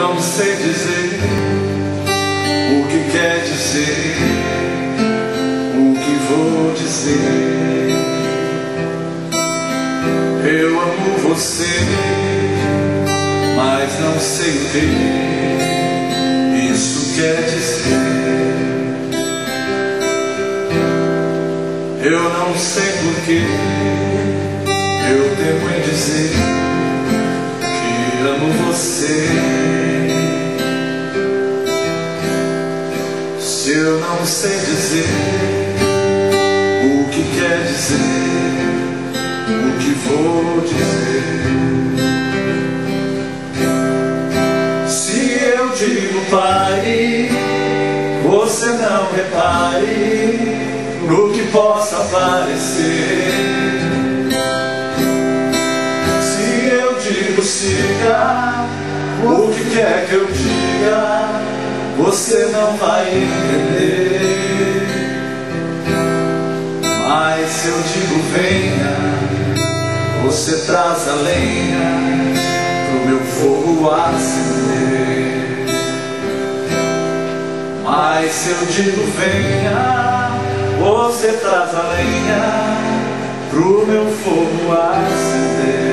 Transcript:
não sei dizer o que quer dizer, o que vou dizer. Eu amo você, mas não sei o que isso quer dizer. Eu não sei porquê eu temo em dizer que amo você. Se eu não sei dizer o que quer dizer, o que vou dizer. Se eu digo pare, você não repare no que possa parecer. Se eu digo siga, o que quer que eu diga, você não vai entender. Mas se eu digo venha, você traz a lenha pro meu fogo acender. Mas se eu digo venha, você traz a lenha pro meu fogo acender.